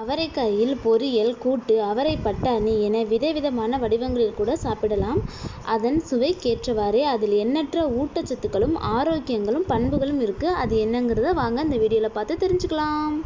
அவரைக்காயில் பொரியல், கூட்டு, அவரை பட்டாணி என விதவிதமான வடிவங்களில் கூட சாப்பிடலாம். அதன் சுவைக்கேற்றவாறே அதில் எண்ணற்ற ஊட்டச்சத்துக்களும் ஆரோக்கியங்களும் பண்புகளும் இருக்கு. அது என்னங்கிறத வாங்க இந்த வீடியோவில் பார்த்து தெரிஞ்சுக்கலாம்.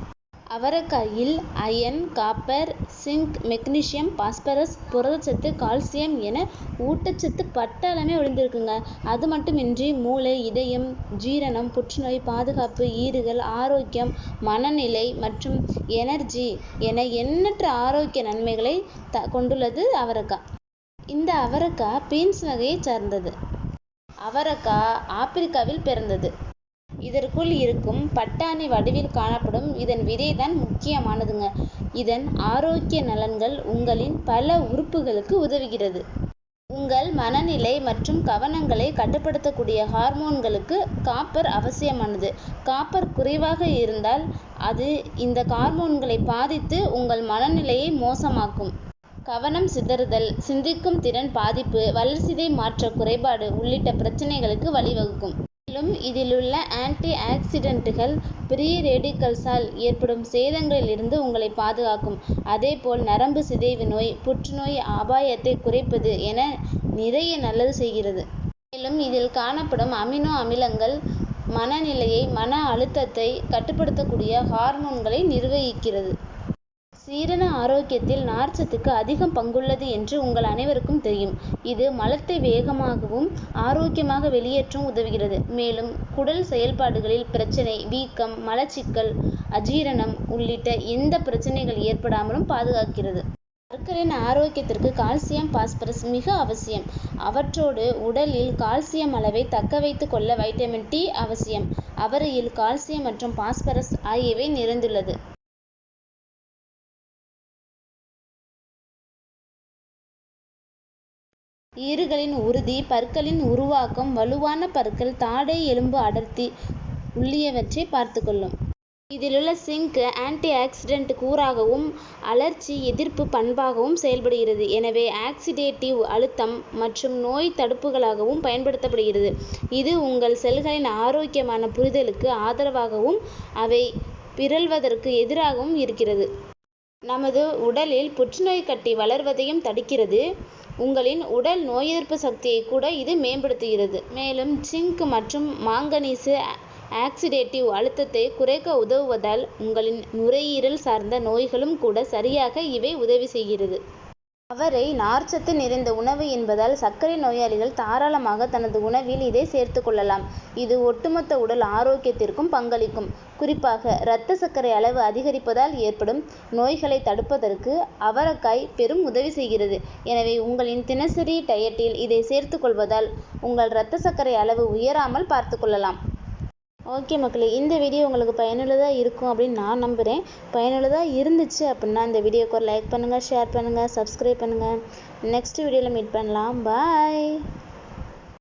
அவரைக்காயில் iron, copper, zinc, magnesium, phosphorus, புரதச்சத்து, கால்சியம் என ஊட்டச்சத்து பட்டாளமே ஒளிந்திருக்குங்க. அது மட்டுமின்றி மூளை, இதயம், ஜீரணம், புற்றுநோய், பாதுகாப்பு, ஈறுகள், ஆரோக்கியம், மனநிலை மற்றும் எனர்ஜி என எண்ணற்ற ஆரோக்கிய நன்மைகளை கொண்டுள்ளது அவரைக்காய். இந்த அவரைக்காய் பீன்ஸ் வகையை சார்ந்தது. அவரைக்காய் ஆப்பிரிக்காவில் பிறந்தது. இதற்குள் இருக்கும் பட்டாணி வடிவில் காணப்படும் இதன் விதைதான் முக்கியமானதுங்க. இதன் ஆரோக்கிய நலன்கள் உங்களின் பல உறுப்புகளுக்கு உதவுகிறது. உங்கள் மனநிலை மற்றும் கவனங்களை கட்டுப்படுத்தக்கூடிய ஹார்மோன்களுக்கு காப்பர் அவசியமானது. காப்பர் குறைவாக இருந்தால் அது இந்த ஹார்மோன்களை பாதித்து உங்கள் மனநிலையை மோசமாக்கும். கவனம் சிதறுதல், சிந்திக்கும் திறன் பாதிப்பு, வளர்சிதை மாற்ற குறைபாடு உள்ளிட்ட பிரச்சனைகளுக்கு வழிவகுக்கும். மேலும் இதிலுள்ள ஆன்டி ஆக்சிடென்ட்டுகள் பிரீ ரேடிக்கல்ஸால் ஏற்படும் சேதங்களில் இருந்து உங்களை பாதுகாக்கும். அதேபோல் நரம்பு சிதைவு நோய், புற்றுநோய் அபாயத்தை குறைப்பது என நிறைய நல்லது செய்கிறது. மேலும் இதில் காணப்படும் அமினோ அமிலங்கள் மனநிலையை, மன அழுத்தத்தை கட்டுப்படுத்தக்கூடிய ஹார்மோன்களை நிர்வகிக்கிறது. சீரண ஆரோக்கியத்தில் நார்ச்சத்துக்கு அதிகம் பங்குள்ளது என்று உங்கள் அனைவருக்கும் தெரியும். இது மலத்தை வேகமாகவும் ஆரோக்கியமாக வெளியேற்றவும் உதவுகிறது. மேலும் குடல் செயல்பாடுகளில் பிரச்சனை, வீக்கம், மலச்சிக்கல், அஜீரணம் உள்ளிட்ட எந்த பிரச்சனைகள் ஏற்படாமலும் பாதுகாக்கிறது. பற்களின் ஆரோக்கியத்திற்கு கால்சியம், பாஸ்பரஸ் மிக அவசியம். அவற்றோடு உடலில் கால்சியம் அளவை தக்க வைத்து கொள்ள வைட்டமின் டி அவசியம். அவரையில் கால்சியம் மற்றும் பாஸ்பரஸ் ஆகியவை நிறைந்துள்ளது. ஈறுகளின் உறுதி, பற்களின் உருவாக்கம், வலுவான பற்கள், தாடை எலும்பு அடர்த்தி உள்ளியவற்றை பார்த்துக்கொள்ளும். இதிலுள்ள சிங்க் ஆன்டி ஆக்சிடென்ட் கூறாகவும் அலர்ச்சி எதிர்ப்பு பண்பாகவும் செயல்படுகிறது. எனவே ஆக்சிடேட்டிவ் அழுத்தம் மற்றும் நோய் தடுப்புகளாகவும் பயன்படுத்தப்படுகிறது. இது உங்கள் செல்களின் ஆரோக்கியமான புரிதலுக்கு ஆதரவாகவும் அவை பிறழ்வதற்கு எதிராகவும் இருக்கிறது. நமது உடலில் புற்றுநோய் கட்டி வளர்வதையும் தடுக்கிறது. உங்களின் உடல் நோய் எதிர்ப்பு சக்தியை கூட இது மேம்படுத்துகிறது. மேலும் சிங்க் மற்றும் மாங்கனீசு ஆக்சிடேட்டிவ் அழுத்தத்தை குறைக்க உதவுவதால் உங்களின் நுரையீரல் சார்ந்த நோய்களும் கூட சரியாக இவை உதவி செய்கிறது. அவரை நார்ச்சத்து நிறைந்த உணவு என்பதால் சர்க்கரை நோயாளிகள் தாராளமாக தனது உணவில் இதை சேர்த்து கொள்ளலாம். இது ஒட்டுமொத்த உடல் ஆரோக்கியத்திற்கும் பங்களிக்கும். குறிப்பாக இரத்த சர்க்கரை அளவு அதிகரிப்பதால் ஏற்படும் நோய்களை தடுப்பதற்கு அவரைக்காய் பெரும் உதவி செய்கிறது. எனவே உங்களின் தினசரி டயட்டில் இதை சேர்த்து கொள்வதால் உங்கள் இரத்த சர்க்கரை அளவு உயராமல் பார்த்து கொள்ளலாம். ஓகே மக்களே, இந்த வீடியோ உங்களுக்கு பயனுள்ளதாக இருக்கும் அப்படின்னு நான் நம்புகிறேன். பயனுள்ளதாக இருந்துச்சு அப்படின்னா இந்த வீடியோக்கு ஒரு லைக் பண்ணுங்கள், ஷேர் பண்ணுங்கள், சப்ஸ்கிரைப் பண்ணுங்கள். நெக்ஸ்ட் வீடியோவில் மீட் பண்ணலாம். பாய்.